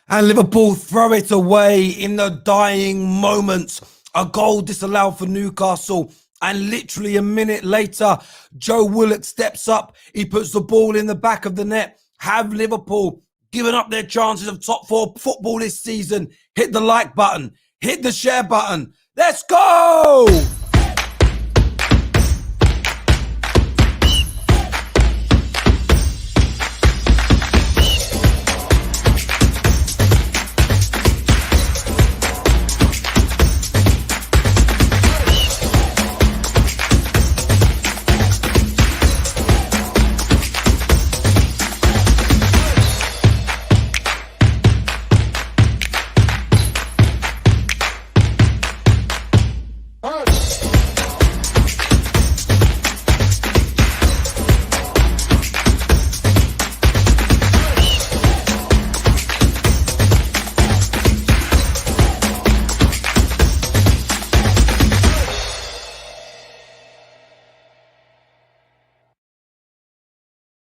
And Liverpool throw it away in the dying moments. A goal disallowed for Newcastle. And literally a minute later, Joe Willock steps up. He puts the ball in the back of the net. Have Liverpool given up their chances of top four football this season? Hit the like button. Hit the share button. Let's go!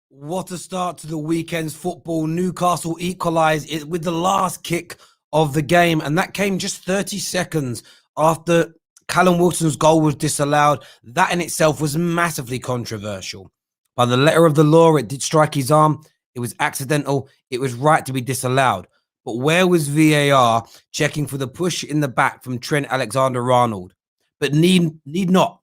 What a start to the weekend's football. Newcastle equalised it with the last kick of the game, and that came just 30 seconds after Callum Wilson's goal was disallowed. That in itself was massively controversial. By the letter of the law, it did strike his arm. It was accidental. It was right to be disallowed. But where was VAR checking for the push in the back from Trent Alexander-Arnold? But need not.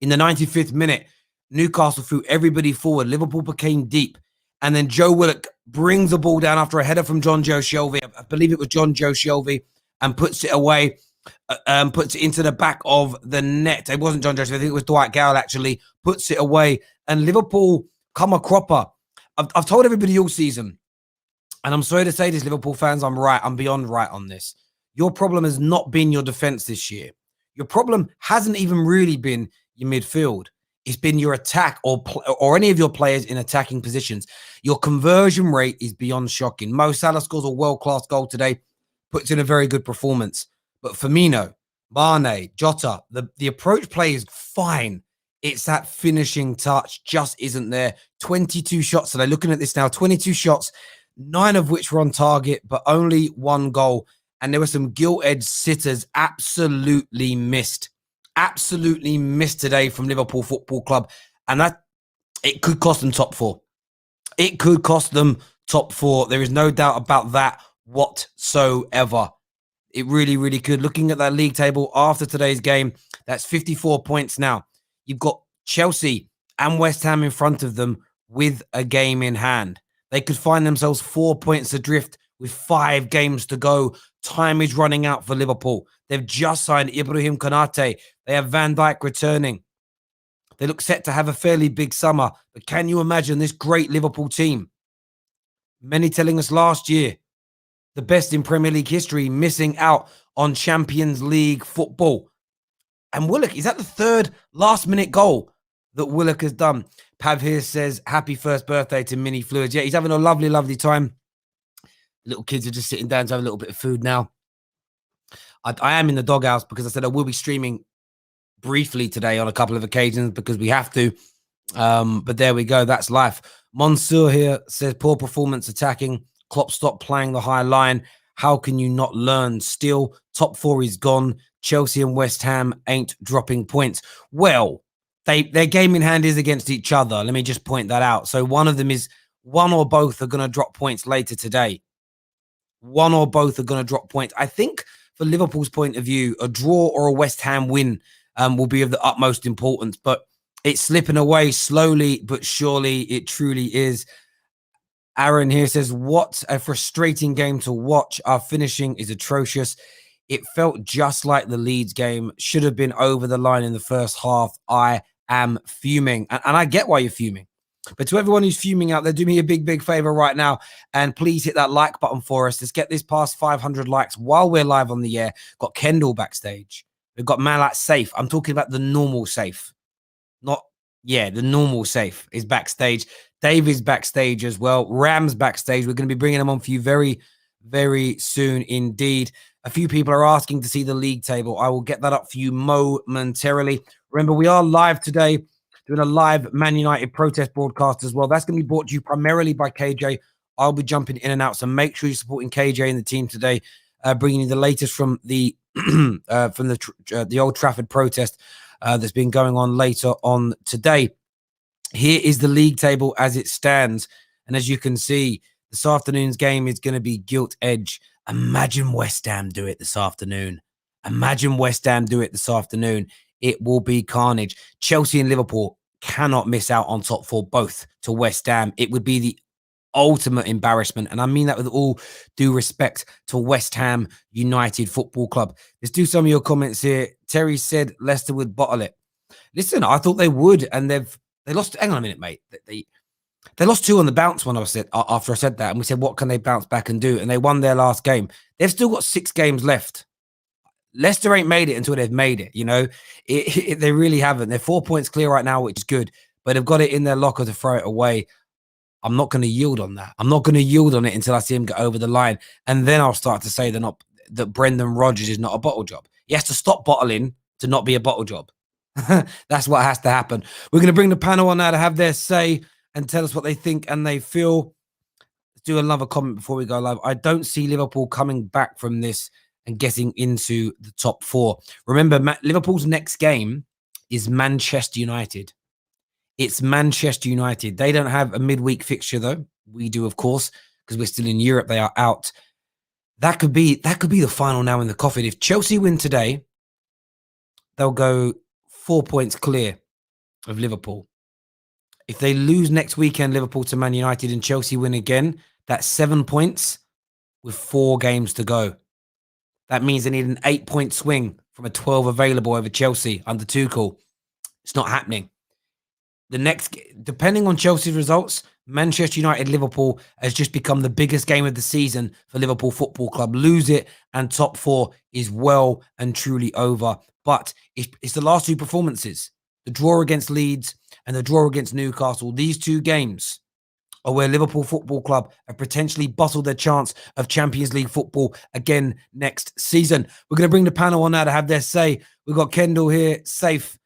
In the 95th minute, Newcastle threw everybody forward. Liverpool became deep. And then Joe Willock brings the ball down after a header from John Joe Shelvey. I believe it was John Joe Shelvey, and puts it away, puts it into the back of the net. It wasn't John Joe Shelvey. I think it was Dwight Gale, actually. Puts it away. And Liverpool come a cropper. I've told everybody all season, and I'm sorry to say this, Liverpool fans, I'm right. I'm beyond right on this. Your problem has not been your defense this year. Your problem hasn't even really been your midfield. It's been your attack or any of your players in attacking positions. Your conversion rate is beyond shocking. Mo Salah scores a world-class goal today, puts in a very good performance. But Firmino, Mane, Jota, the approach play is fine. It's that finishing touch just isn't there. 22 shots today. Looking at this now, 22 shots, 9 of which were on target, but only 1 goal. And there were some gilt-edged sitters absolutely missed. Absolutely missed today from Liverpool Football Club. And that it could cost them top 4. It could cost them top 4. There is no doubt about that whatsoever. It really, really could. Looking at that league table after today's game, that's 54 points now. You've got Chelsea and West Ham in front of them with a game in hand. They could find themselves 4 points adrift with 5 games to go. Time is running out for Liverpool. They've just signed Ibrahim Konate. They have Van Dijk returning. They look set to have a fairly big summer. But can you imagine this great Liverpool team? Many telling us last year, the best in Premier League history, missing out on Champions League football. And Willock, is that the 3rd last-minute goal that Willock has done? Pav here says, happy first birthday to Mini Fluids. Yeah, he's having a lovely, lovely time. Little kids are just sitting down to have a little bit of food now. I am in the doghouse because I said I will be streaming briefly today on a couple of occasions because we have to. But there we go. That's life. Mansour here says, poor performance attacking. Klopp stopped playing the high line. How can you not learn? Still, top 4 is gone. Chelsea and West Ham ain't dropping points. Well, their game in hand is against each other. Let me just point that out. So one or both are going to drop points later today. One or both are going to drop points. I think for Liverpool's point of view, a draw or a West Ham win will be of the utmost importance. But it's slipping away slowly but surely. It truly is. Aaron here says, what a frustrating game to watch. Our finishing is atrocious. It felt just like the Leeds game. Should have been over the line in the first half. I am fuming. And I get why you're fuming. But to everyone who's fuming out there, do me a big, big favor right now. And please hit that like button for us. Let's get this past 500 likes while we're live on the air. Got Kendall backstage. We've got Malat Safe. I'm talking about the normal Safe. The normal Safe is backstage. Dave is backstage as well. Ram's backstage. We're going to be bringing them on for you very, very soon indeed. A few people are asking to see the league table. I will get that up for you momentarily. Remember, we are live today, doing a live Man United protest broadcast as well. That's going to be brought to you primarily by KJ I'll be jumping in and out. So make sure you're supporting KJ and the team today, bringing you the latest from the the Old Trafford protest that's been going on later on today. Here is the league table as it stands. And as you can see, this afternoon's game is going to be gilt edge. Imagine West Ham do it this afternoon. Imagine West Ham do it this afternoon. It will be carnage. Chelsea and Liverpool cannot miss out on top four, both to West Ham. It would be the ultimate embarrassment. And I mean that with all due respect to West Ham United Football Club. Let's do some of your comments here. Terry said Leicester would bottle it. Listen, I thought they would, and they lost. Hang on a minute, mate. They lost 2 on the bounce when after I said that, and we said, what can they bounce back and do? And they won their last game. They've still got 6 games left. Leicester ain't made it until they've made it. You know, they really haven't. They're 4 points clear right now, which is good, but they've got it in their locker to throw it away. I'm not going to yield on that. I'm not going to yield on it until I see him get over the line, and then I'll start to say that Brendan Rodgers is not a bottle job. He has to stop bottling to not be a bottle job. That's what has to happen. We're going to bring the panel on now to have their say and tell us what they think and they feel. Let's do another comment before we go live. I don't see Liverpool coming back from this and getting into the top 4. Remember, Liverpool's next game is Manchester United. It's Manchester United. They don't have a midweek fixture, though. We do, of course, because we're still in Europe. They are out. That could be the final now in the coffin. If Chelsea win today, they'll go 4 points clear of Liverpool. If they lose next weekend, Liverpool to Man United, and Chelsea win again, that's 7 points with 4 games to go. That means they need an 8-point swing from a 12 available over Chelsea under Tuchel. It's not happening. The next, depending on Chelsea's results, Manchester United Liverpool has just become the biggest game of the season for Liverpool Football Club. Lose it, and top 4 is well and truly over. But it's the last 2 performances, the draw against Leeds and the draw against Newcastle. These 2 games are where Liverpool Football Club have potentially bottled their chance of Champions League football again next season. We're going to bring the panel on now to have their say. We've got Kendall here, Safe.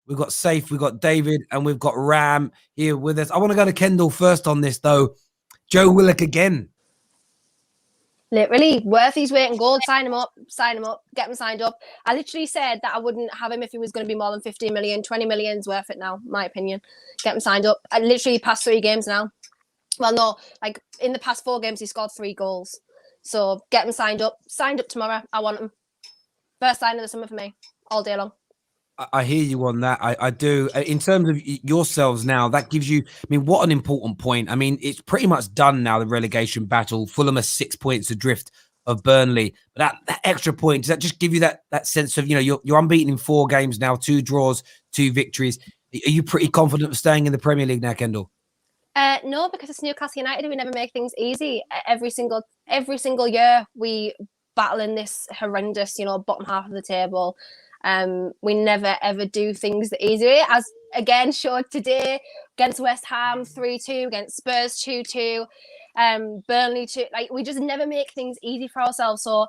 We've got Safe, we've got David, and we've got Ram here with us. I want to go to Kendall first on this, though. Joe Willock again. Literally, worth his weight in gold. Sign him up, get him signed up. I literally said that I wouldn't have him if he was going to be more than 15 million. 20 million's worth it now, my opinion. Get him signed up. I literally past 3 games now. Well, no, like in the past 4 games, he scored 3 goals. So get him signed up. Signed up tomorrow. I want him. First sign of the summer for me, all day long. I hear you on that. I do. In terms of yourselves now, that gives you, I mean, what an important point. I mean, it's pretty much done now, the relegation battle. Fulham are 6 points adrift of Burnley. But that extra point, does that just give you that sense of, you know, you're unbeaten in 4 games now, 2 draws, 2 victories. Are you pretty confident of staying in the Premier League now, Kendall? No, because it's Newcastle United. We never make things easy. Every single year we battle in this horrendous, bottom half of the table. We never ever do things the easy way, as again showed today against West Ham 3-2, against Spurs 2-2, Burnley 2. Like, we just never make things easy for ourselves. So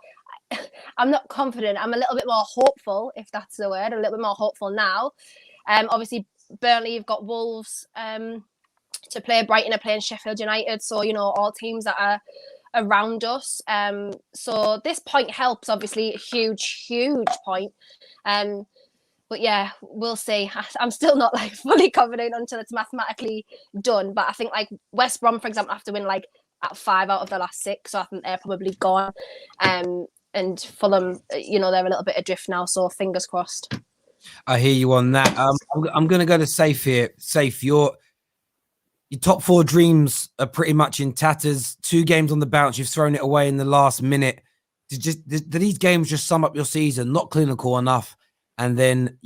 I'm not confident. I'm a little bit more hopeful, if that's the word. A little bit more hopeful now. Obviously, Burnley, you've got Wolves to play. Brighton are playing Sheffield United. So, all teams that are around us. So this point helps, obviously, a huge point. But yeah, we'll see. I'm still not fully confident until it's mathematically done. But I think West Brom, for example, have to win at 5 out of the last 6. So I think they're probably gone. And Fulham, they're a little bit adrift now. So fingers crossed. I hear you on that. I'm going to go to Safe here. Safe, your top 4 dreams are pretty much in tatters. 2 games on the bounce. You've thrown it away in the last minute. Do these games just sum up your season? Not clinical enough. And then,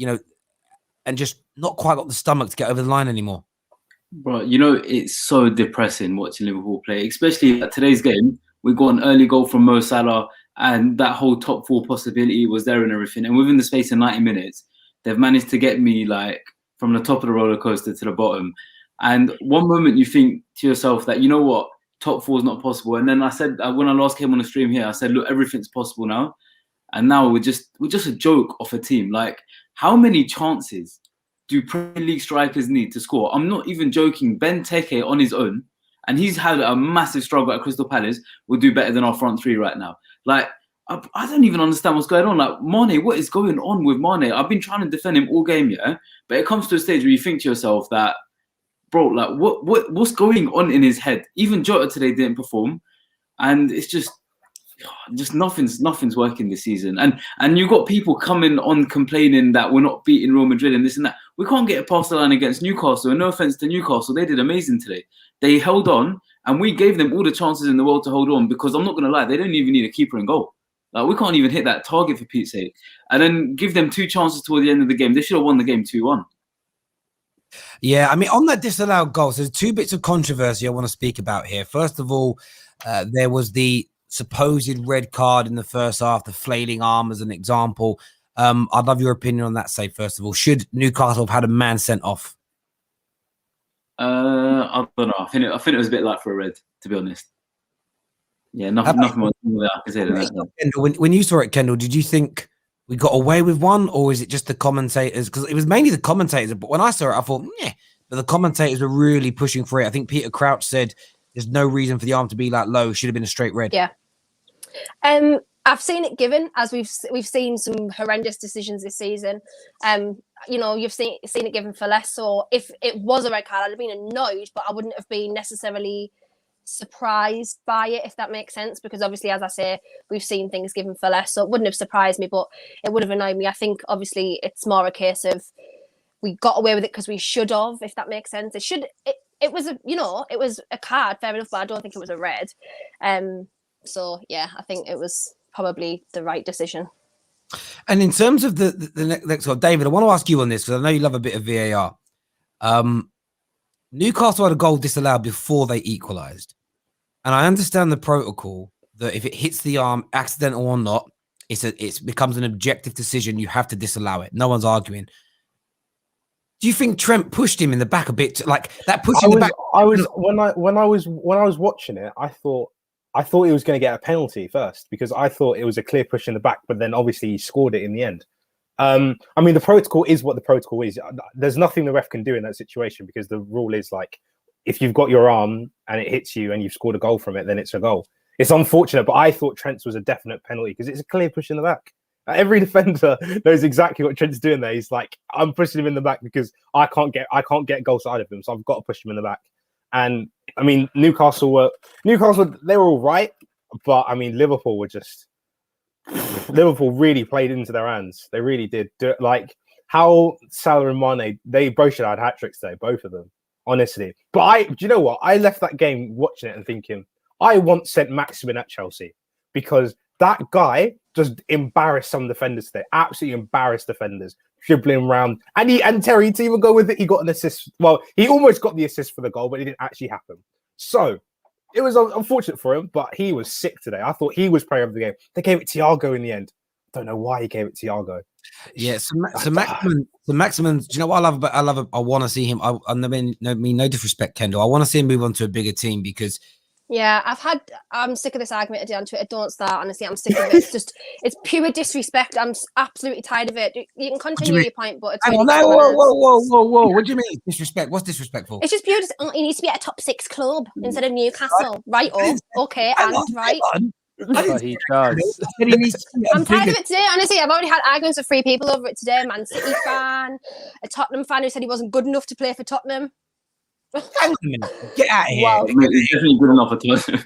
and just not quite got the stomach to get over the line anymore. Bro, it's so depressing watching Liverpool play, especially at today's game. We got an early goal from Mo Salah, and that whole top 4 possibility was there and everything. And within the space of 90 minutes, they've managed to get me from the top of the roller coaster to the bottom. And one moment you think to yourself that, you know what, top 4 is not possible. And then I said, when I last came on the stream here, I said, look, everything's possible now. And now we're just a joke of a team. How many chances do Premier League strikers need to score? I'm not even joking. Ben Teke on his own, and he's had a massive struggle at Crystal Palace, will do better than our front three right now. Like, I don't even understand what's going on. Like, Mane, what is going on with Mane? I've been trying to defend him all game, yeah? But it comes to a stage where you think to yourself that, bro, like, what's going on in his head? Even Jota today didn't perform. And it's just nothing's working this season. And you've got people coming on complaining that we're not beating Real Madrid and this and that. We can't get past the line against Newcastle. And no offense to Newcastle, they did amazing today. They held on, and we gave them all the chances in the world to hold on, because I'm not going to lie, they don't even need a keeper in goal. Like, we can't even hit that target, for Pete's sake. And then give them 2 chances toward the end of the game. They should have won the game 2-1. Yeah, I mean, on that disallowed goals, there's 2 bits of controversy I want to speak about here. First of all, there was the supposed red card in the first half, the flailing arm as an example. I'd love your opinion on that. Say, first of all, should Newcastle have had a man sent off? I don't know. I think it was a bit light for a red, to be honest. Yeah, nothing more that I can say than that. Kendall, when you saw it, Kendall, did you think we got away with one, or is it just the commentators? Because it was mainly the commentators, but when I saw it, I thought, yeah, but the commentators were really pushing for it. I think Peter Crouch said there's no reason for the arm to be that low. It should have been a straight red. Yeah. I've seen it given, as we've seen some horrendous decisions this season. You've seen it given for less. So if it was a red card, I'd have been annoyed, but I wouldn't have been necessarily surprised by it, if that makes sense, because obviously, as I say, we've seen things given for less, so it wouldn't have surprised me, but it would have annoyed me. I think obviously it's more a case of we got away with it because we should have, if that makes sense. It was a card, fair enough, but I don't think it was a red. So yeah, I think it was probably the right decision. And in terms of the next one, David, I want to ask you on this, because I know you love a bit of VAR. Newcastle had a goal disallowed before they equalised. And I understand the protocol that if it hits the arm, accidental or not, it becomes an objective decision. You have to disallow it. No one's arguing. Do you think Trent pushed him in the back a bit, like that push in the back? When I was watching it, I thought he was going to get a penalty first, because I thought it was a clear push in the back, but then obviously he scored it in the end. I mean, the protocol is what the protocol is. There's nothing the ref can do in that situation, because the rule is like, if you've got your arm and it hits you and you've scored a goal from it, then it's a goal. It's unfortunate, but I thought Trent's was a definite penalty, because it's a clear push in the back. Every defender knows exactly what Trent's doing there. He's like, I'm pushing him in the back because I can't get goal side of him, so I've got to push him in the back. And I mean, Newcastle, they were all right, but I mean, Liverpool really played into their hands. They really did. Like how Salah and Mane, they both should have had hat-tricks today, both of them, honestly. But do you know what? I left that game watching it and thinking, I once sent Maximin at Chelsea, because that guy just embarrassed some defenders today. Absolutely embarrassed defenders, dribbling around. And Terry, to even go with it, he got an assist. Well, he almost got the assist for the goal, but it didn't actually happen. So it was unfortunate for him, but he was sick today. I thought he was player of the game. They gave it Thiago in the end. I don't know why he gave it Thiago. Yeah, so Maximin, do you know what I want to see him. I mean, no disrespect, Kendall. I want to see him move on to a bigger team, because yeah, I'm sick of this argument today on Twitter. Don't start, honestly. I'm sick of it. It's pure disrespect. I'm absolutely tired of it. You can continue your point, but it's whoa. What do you mean disrespect? What's disrespectful? It's just pure. He needs to be at a top 6 club instead of Newcastle. Right? Okay, right. But he does. I'm tired of it today, honestly. I've already had arguments with 3 people over it today. Man City fan, a Tottenham fan who said he wasn't good enough to play for Tottenham. Hang on a minute. Get out of here. Wow. He's definitely good enough for Tottenham.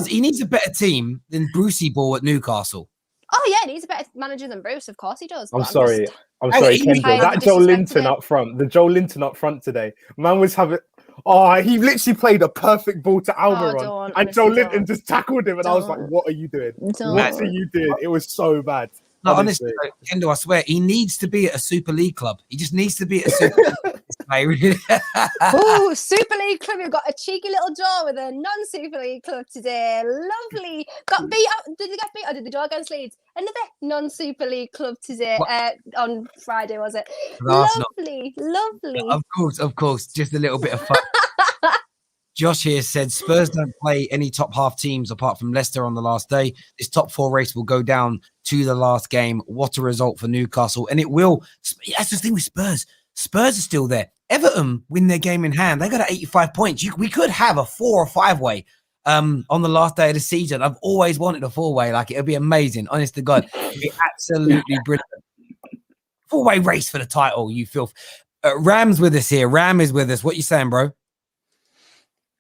He needs a better team than Brucey Ball at Newcastle. Oh yeah, he's a better manager than Bruce. Of course he does. I'm sorry, Kendall. That Joe Linton up front. The Joe Linton up front today. Man was having. Oh, he literally played a perfect ball to Almiron, and Joe Linton just tackled him, and I was like, "What are you doing? What are you doing?" It was so bad. No, honestly, Kendall, I swear, he needs to be at a Super League club. He just needs to be at a Super League. Oh, Super League club. We've got a cheeky little draw with a non-Super League club today. Lovely. Got beat out. Did they get beat or did they draw against Leeds? Another non-Super League club today on Friday, was it? Lovely. Of course. Just a little bit of fun. Josh here said Spurs don't play any top half teams apart from Leicester on the last day. This top 4 race will go down to the last game. What a result for Newcastle. And it will. That's the thing with Spurs. Spurs are still there. Everton win their game in hand. They got 85 points. We could have a 4 or 5 way on the last day of the season. I've always wanted a 4-way. Like, it'd be amazing. Honest to God, it'd be absolutely brilliant. 4-way race for the title. You filth. Ram's with us here. Ram is with us. What you saying, bro?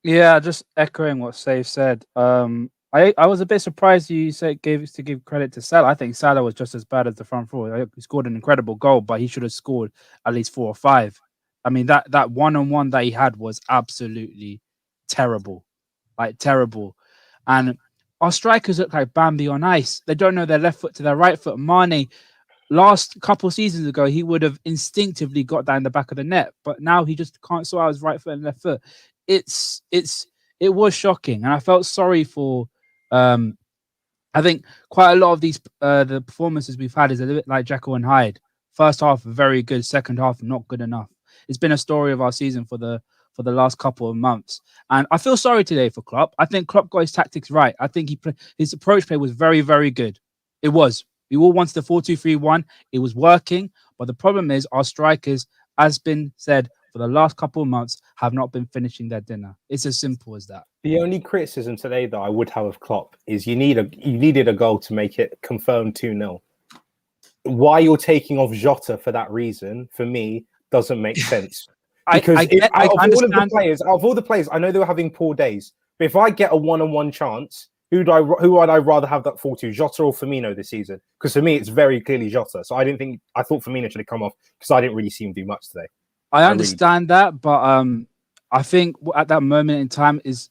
Yeah, just echoing what Save said. I was a bit surprised you said give credit to Salah. I think Salah was just as bad as the front four. He scored an incredible goal, but he should have scored at least 4 or 5. I mean, that one-on-one that he had was absolutely terrible, like terrible. And our strikers look like Bambi on ice. They don't know their left foot to their right foot. Mane, last couple seasons ago, he would have instinctively got that in the back of the net, but now he just can't sort out his right foot and left foot. It was shocking, and I felt sorry for. I think quite a lot of these the performances we've had is a little bit like Jekyll and Hyde. First half very good, second half not good enough. It's been a story of our season for the last couple of months, and I feel sorry today for Klopp. I think Klopp got his tactics right. I think his approach play was very, very good. It was. We all wanted the 4-2-3-1. It was working, but the problem is our strikers, as been said for the last couple of months, have not been finishing their dinner. It's as simple as that. The only criticism today that I would have of Klopp is you needed a goal to make it confirmed 2-0. Why you're taking off Jota for that reason, for me, doesn't make sense. Because out of all the players, I know they were having poor days, but if I get a one-on-one chance, who would I rather have that fall to, Jota or Firmino this season? Because for me, it's very clearly Jota. So I thought Firmino should have come off because I didn't really see him do much today. I understand that, but I think at that moment in time is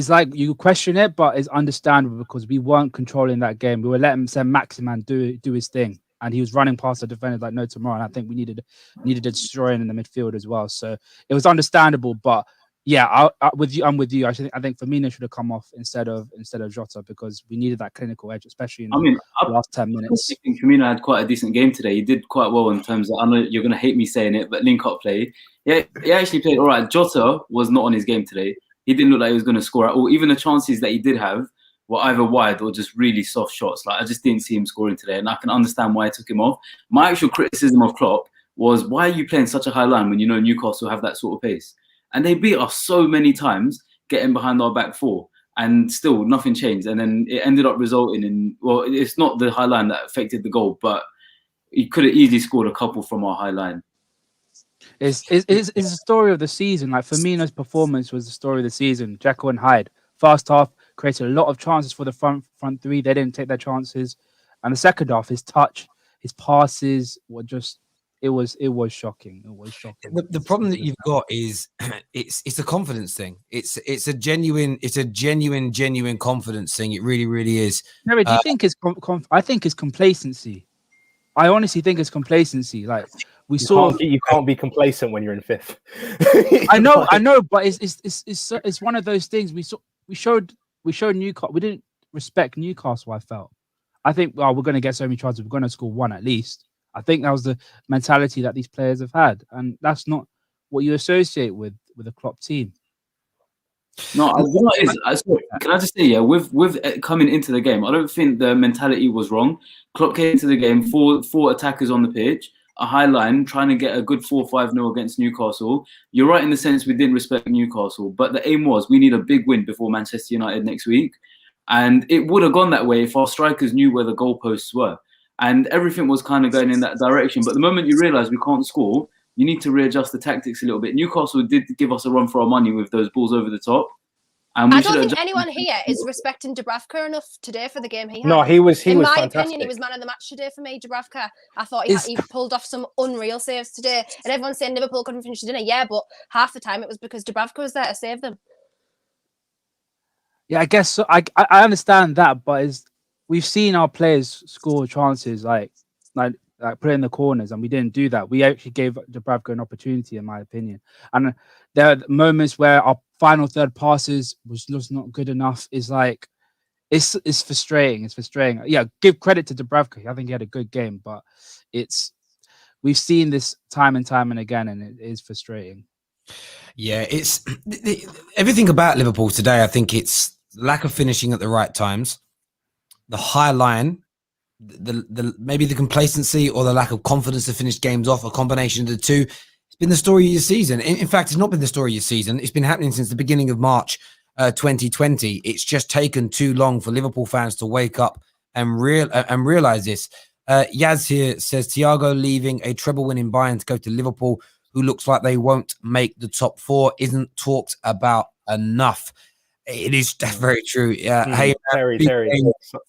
like you question it, but it's understandable because we weren't controlling that game. We were letting Maximan do his thing, and he was running past the defenders like no tomorrow. And I think we needed a destroying in the midfield as well. So it was understandable, but yeah, I'm with you. I think Firmino should have come off instead of Jota because we needed that clinical edge, especially in the last 10 minutes. I think Firmino had quite a decent game today. He did quite well in terms of, I know you're going to hate me saying it, but link-up play. Yeah, he actually played all right. Jota was not on his game today. He didn't look like he was going to score at all. Even the chances that he did have were either wide or just really soft shots. Like, I just didn't see him scoring today, and I can understand why I took him off. My actual criticism of Klopp was, why are you playing such a high line when you know Newcastle have that sort of pace? And they beat us so many times getting behind our back four, and still nothing changed. And then it ended up resulting in, well, it's not the high line that affected the goal, but he could have easily scored a couple from our high line. It's a story of the season. Like, Firmino's performance was the story of the season. Jekyll and Hyde. First half created a lot of chances for the front three. They didn't take their chances. And the second half, his touch, his passes were just. It was shocking. It was shocking. The problem that you've got is it's a confidence thing. It's a genuine confidence thing. It really, really is. No, do you think it's? I think it's complacency. I honestly think it's complacency. Like, you can't be complacent when you're in fifth. I know, but it's one of those things. We showed Newcastle. We didn't respect Newcastle. I felt. I think, we're going to get so many chances. We're going to score one at least. I think that was the mentality that these players have had, and that's not what you associate with a Klopp team. No, can I just say, yeah, with coming into the game, I don't think the mentality was wrong. Klopp came into the game, four attackers on the pitch, a high line, trying to get a good 4-5-0 against Newcastle. You're right in the sense we didn't respect Newcastle, but the aim was we need a big win before Manchester United next week, and it would have gone that way if our strikers knew where the goalposts were. And everything was kind of going in that direction. But the moment you realise we can't score, you need to readjust the tactics a little bit. Newcastle did give us a run for our money with those balls over the top. And I don't think anyone here is respecting Dubravka enough today for the game he had. No, he was in my fantastic. opinion, he was man of the match today for me, Dubravka. I thought he pulled off some unreal saves today. And everyone's saying Liverpool couldn't finish the dinner. Yeah, but half the time it was because Dubravka was there to save them. Yeah, I guess so. I understand that, but we've seen our players score chances like put it in the corners, and we didn't do that. We actually gave Dubravka an opportunity, in my opinion. And there are moments where our final third passes was just not good enough. It's frustrating. It's frustrating. Yeah, give credit to Dubravka. I think he had a good game, but we've seen this time and time and again, and it is frustrating. Yeah, it's everything about Liverpool today. I think it's lack of finishing at the right times, the high line, the maybe the complacency or the lack of confidence to finish games off, a combination of the two. It's been the story of your season. In fact, it's not been the story of your season. It's been happening since the beginning of March 2020. It's just taken too long for Liverpool fans to wake up and realize this. Yaz here says Thiago leaving a treble-winning Bayern to go to Liverpool, who looks like they won't make the top 4, isn't talked about enough. It is, that's very true. Hey, Terry,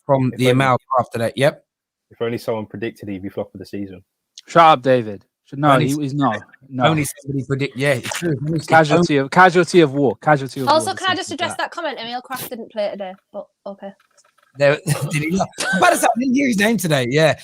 from the Amal after that. Yep. If only someone predicted he'd be flop of the season. Shut up, David. No, he's not. No. Only somebody predict. Yeah, it's true. Casualty of war. Also, can I just address that comment? Emil Kraft didn't play today, but okay. There, did he not? I didn't hear his name today. Yeah,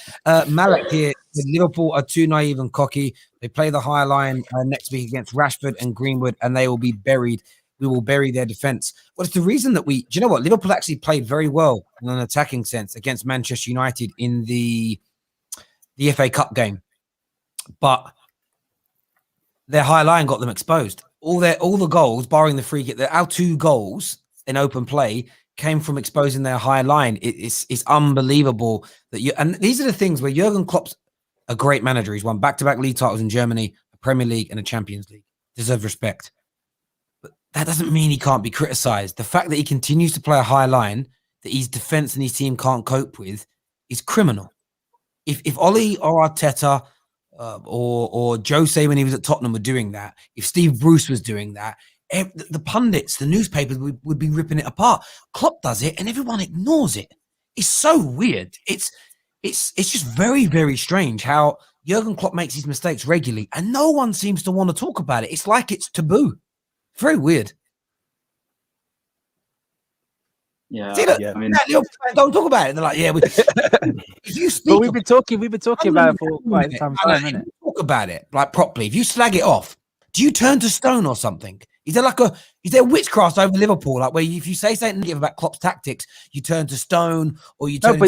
Malek here. Liverpool are too naive and cocky. They play the high line next week against Rashford and Greenwood, and they will be buried. We will bury their defense. Well, it's the reason that do you know what? Liverpool actually played very well in an attacking sense against Manchester United in the FA Cup game, but their high line got them exposed. All the goals, barring the free kick, our 2 goals in open play came from exposing their high line. It's unbelievable that and these are the things where Jurgen Klopp's a great manager. He's won back-to-back league titles in Germany, a Premier League and a Champions League. Deserves respect. But that doesn't mean he can't be criticized. The fact that he continues to play a high line that his defense and his team can't cope with is criminal. If Ollie or Arteta or Jose when he was at Tottenham were doing that, if Steve Bruce was doing that, the pundits, the newspapers would be ripping it apart. Klopp does it and everyone ignores it. It's so weird. It's just very, very strange how Jurgen Klopp makes these mistakes regularly and no one seems to want to talk about it. It's like it's taboo. Very weird. Yeah, See, look, I mean, don't talk about it. They're like, yeah, if you speak, but we've been talking about it for quite some time, innit? Talk about it like properly. If you slag it off, do you turn to stone or something? Is there witchcraft over Liverpool? Like where if you say something negative about Klopp's tactics, you turn to stone or you turn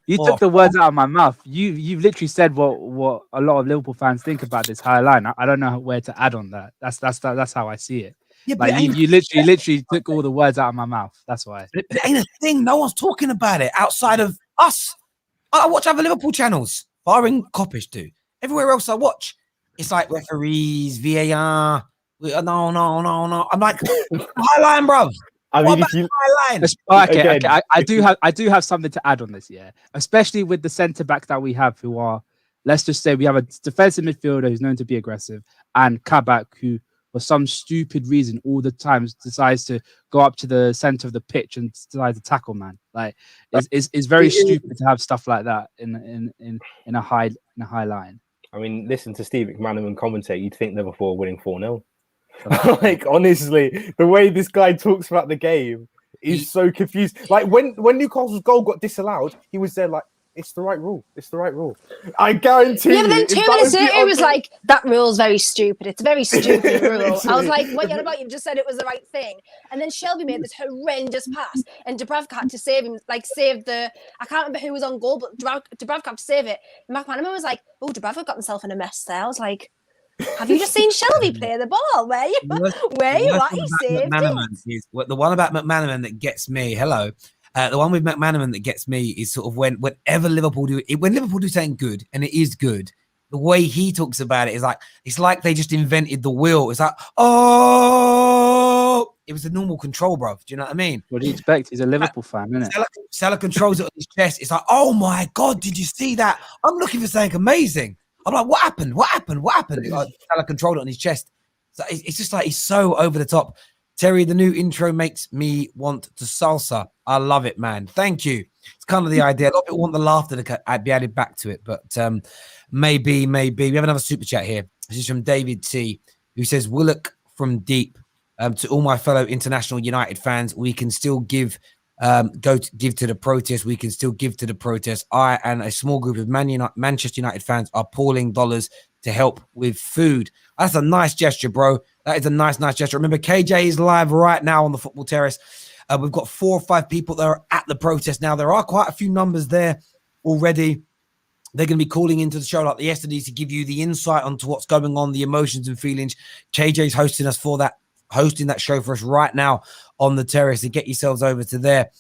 you took the words out of my mouth. You've literally said what a lot of Liverpool fans think about this high line. I don't know where to add on that. That's how I see it. Yeah, like you literally took all the words out of my mouth. That's why. But it ain't a thing. No one's talking about it outside of us. I watch other Liverpool channels, barring Kopish do. Everywhere else I watch, it's like referees, VAR. No. I'm like, high line, bro. I mean, high line? Okay. I do have something to add on this, yeah. Especially with the centre back that we have, who are, let's just say, we have a defensive midfielder who's known to be aggressive, and Kabak, who for some stupid reason all the time decides to go up to the center of the pitch and decides to tackle man. Like it's very stupid to have stuff like that in a high line. I mean, listen to Steve McManaman commentate, you'd think Liverpool are winning 4-0. Like honestly, the way this guy talks about the game is so confused. Like when Newcastle's goal got disallowed, he was there like, it's the right rule. It's the right rule. I guarantee. Yeah, but then 2 minutes later, it was like, that rule's very stupid. It's a very stupid rule. I was like, what you about? You just said it was the right thing. And then Shelby made this horrendous pass, and Dubravka had to save him, save the. I can't remember who was on goal, but Dubravka had to save it. And McManaman was like, oh, Dubravka got himself in a mess there. I was like, have you just seen Shelby play the ball? Where you at? He saved it. The one about McManaman that gets me. Hello. The one with McManaman that gets me is sort of whenever Liverpool do something good, and it is good, the way he talks about it is like, it's like they just invented the wheel. It's like, oh, it was a normal control, bro. Do you know what I mean? What do you expect? He's a Liverpool fan, isn't it? Salah controls it on his chest. It's like, oh my God, did you see that? I'm looking for something amazing. I'm like, what happened? Salah controlled it on his chest. So it's just like, he's so over the top. Terry, the new intro makes me want to salsa. I love it, man. Thank you. It's kind of the idea. A lot of people want the laughter to be added back to it, but maybe. We have another super chat here. This is from David C, who says, Willock from deep. To all my fellow international United fans, we can still give to the protest. We can still give to the protest. I and a small group of Manchester United fans are pooling dollars to help with food. That's a nice gesture, bro. That is a nice gesture. Remember, KJ is live right now on the Football Terrace. We've got 4 or 5 people that are at the protest now. There are quite a few numbers there already. They're going to be calling into the show like yesterday to give you the insight onto what's going on, the emotions and feelings. KJ's hosting that show for us right now on the terrace. So get yourselves over to there.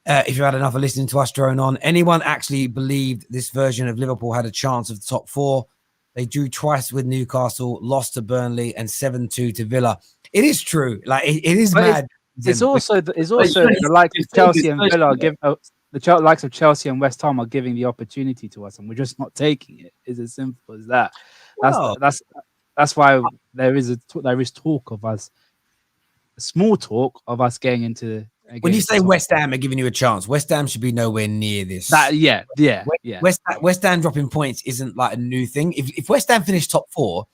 If you had enough of listening to us drone on, anyone actually believed this version of Liverpool had a chance of the top 4? They drew twice with Newcastle, lost to Burnley, and 7-2 to Villa. It is true. Like it is But mad. It's also the likes of Chelsea and Villa likes of Chelsea and West Ham are giving the opportunity to us, and we're just not taking it. It's as simple as that. That's why there is talk of us, small talk of us getting into. When you say West Ham are giving you a chance, West Ham should be nowhere near this. West Ham dropping points isn't like a new thing. If West Ham finish top 4,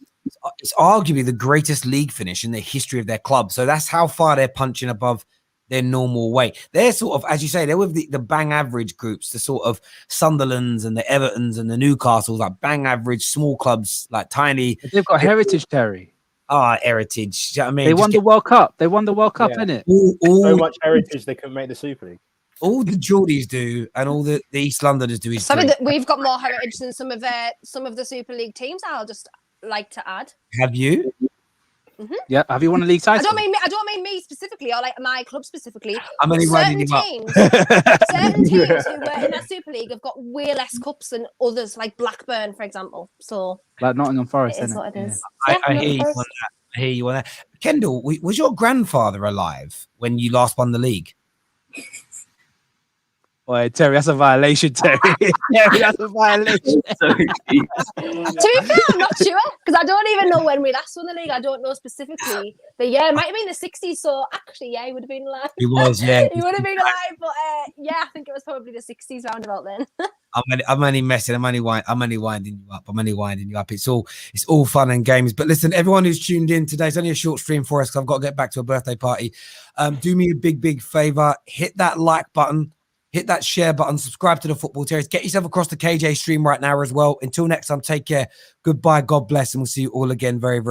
it's arguably the greatest league finish in the history of their club. So that's how far they're punching above their normal weight. They're sort of, as you say, they're with the bang average groups, the sort of Sunderlands and the Evertons and the Newcastles, like bang average small clubs, like tiny. They've got heritage, Terry. Heritage. You know what I mean? They won the World Cup. They won the World Cup, innit? So much heritage they couldn't make the Super League. All the Geordies do, and all the East Londoners do. We've got more heritage than some of the Super League teams. I'll just like to add. Have you? Mm-hmm. Yeah. Have you won a league title? I don't mean me specifically, or like my club specifically. I'm only writing you up. Certain teams who were in that Super League have got way less cups than others, like Blackburn, for example. So, like Nottingham Forest, it is what it is. I hear you on that. I hear you on that. Kendall, was your grandfather alive when you last won the league? Boy, Terry, that's a violation, Terry. Terry, that's a violation. To be fair, I'm not sure, because I don't even know when we last won the league. I don't know specifically. But yeah, it might have been the 60s. So actually, yeah, he would have been alive. He was, yeah. He would have been alive. But yeah, I think it was probably the 60s roundabout then. I'm only messing. I'm only winding you up. It's all fun and games. But listen, everyone who's tuned in today, it's only a short stream for us because I've got to get back to a birthday party. Do me a big favor. Hit that like button. Hit that share button, subscribe to the Football Terriers. Get yourself across the KJ stream right now as well. Until next time, take care. Goodbye. God bless. And we'll see you all again very, very